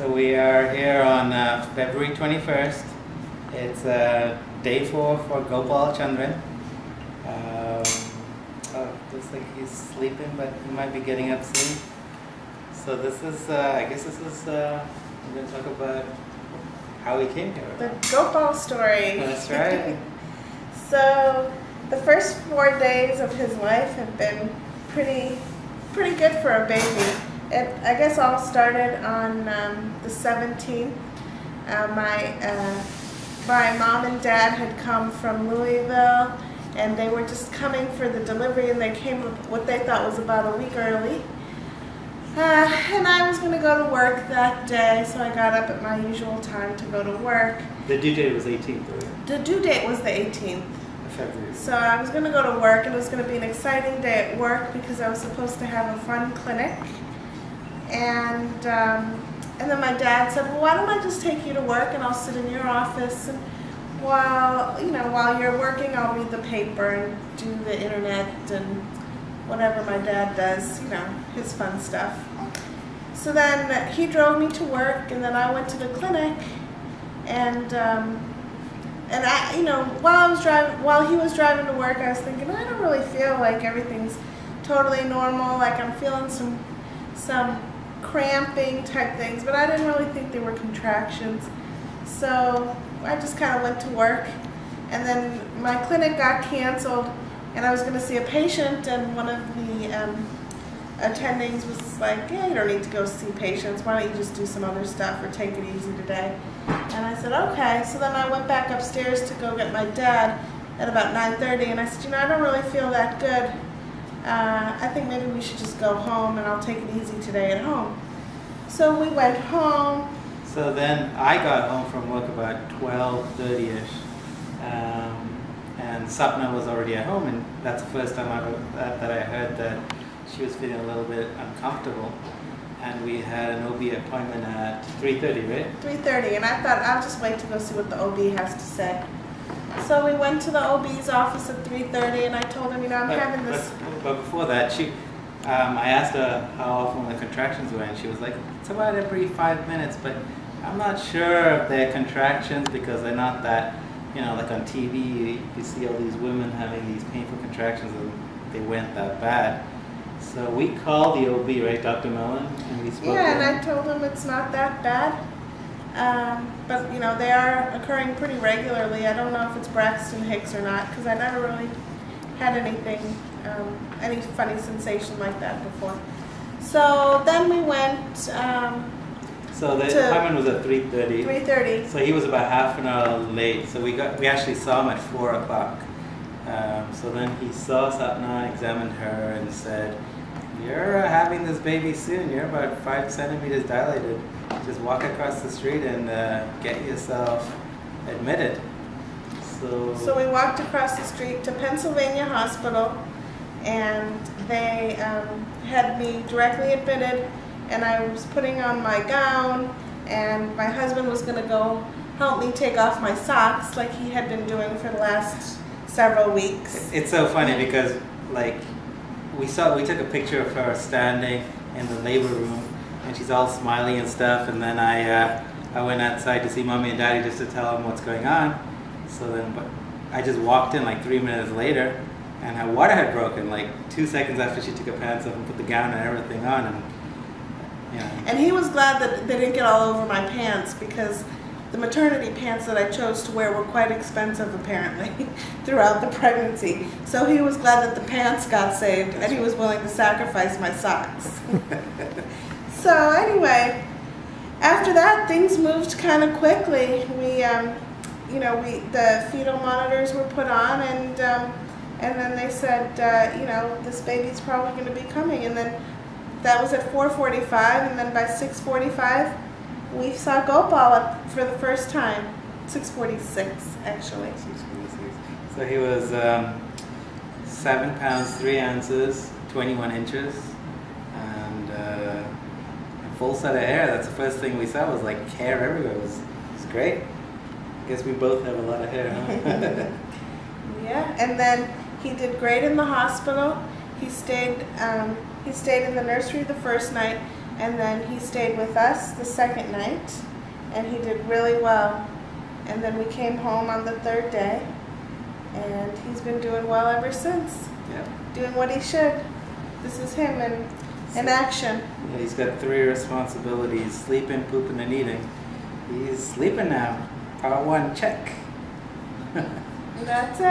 So we are here on February 21st. It's day 4 for Gopal Chandran. Looks like he's sleeping, but he might be getting up soon. So this is, I guess this is, we're going to talk about how he came here. The Gopal Story. That's right. So the first 4 days of his life have been pretty good for a baby. I guess all started on the 17th. My mom and dad had come from Louisville, and they were just coming for the delivery, and they came what they thought was about a week early. And I was going to go to work that day, so I got up at my usual time to go to work. The due date was 18th, right? The due date was the 18th. February. So I was going to go to work, and it was going to be an exciting day at work because I was supposed to have a fun clinic. And then my dad said, well, why don't I just take you to work and I'll sit in your office, and while you're working I'll read the paper and do the internet and whatever my dad does, his fun stuff. So then he drove me to work, and then I went to the clinic, and I, while he was driving to work, I was thinking, I don't really feel like everything's totally normal, like I'm feeling some cramping type things, but I didn't really think they were contractions. So I just kind of went to work, and then my clinic got canceled, and I was going to see a patient, and one of the attendings was like, yeah, you don't need to go see patients, why don't you just do some other stuff or take it easy today. And I said, okay. So then I went back upstairs to go get my dad at about 9:30, and I said, I don't really feel that good. I think maybe we should just go home, and I'll take it easy today at home. So we went home. So then I got home from work about 12:30ish, and Sapna was already at home, and that's the first time that I heard that she was feeling a little bit uncomfortable. And we had an OB appointment at 3:30, right? 3:30, and I thought I'll just wait to go see what the OB has to say. So we went to the OB's office at 3:30, and I told him, I'm having this. But before that, I asked her how often the contractions were, and she was like, it's about every 5 minutes, but I'm not sure if they're contractions because they're not that, like on TV, you see all these women having these painful contractions, and they weren't that bad. So we called the OB, right, Dr. Mellon, and we spoke to and him. I told him it's not that bad. But they are occurring pretty regularly. I don't know if it's Braxton Hicks or not, because I never really had anything, any funny sensation like that before. So then we went. So the appointment was at 3:30. 3:30. So he was about half an hour late. So we actually saw him at 4 o'clock. So then he saw Satna, examined her, and said, "You're having this baby soon. You're about 5 centimeters dilated. Just walk across the street and get yourself admitted." So we walked across the street to Pennsylvania Hospital, and they had me directly admitted, and I was putting on my gown, and my husband was going to go help me take off my socks like he had been doing for the last several weeks. It's so funny because we took a picture of her standing in the labor room, and she's all smiley and stuff, and then I went outside to see Mommy and Daddy just to tell them what's going on. So then I just walked in like 3 minutes later, and her water had broken like 2 seconds after she took her pants off and put the gown and everything on. And he was glad that they didn't get all over my pants, because the maternity pants that I chose to wear were quite expensive apparently throughout the pregnancy. So he was glad that the pants got saved, and he was willing to sacrifice my socks. So anyway, after that things moved kind of quickly. The fetal monitors were put on, and then they said, this baby's probably going to be coming, and then that was at 4:45, and then by 6:45 we saw Gopal up for the first time. 6:46 actually. 6:46. So he was 7 pounds 3 ounces, 21 inches, and a full set of hair. That's the first thing we saw, was like hair everywhere. It was great. I guess we both have a lot of hair, huh? Yeah, and then he did great in the hospital. He stayed in the nursery the first night, And then he stayed with us the second night, and he did really well. And then we came home on the third day, and he's been doing well ever since. Yeah. Doing what he should. This is him in action. Yeah, he's got 3 responsibilities: sleeping, pooping, and eating. He's sleeping now. Part 1, check. That's it.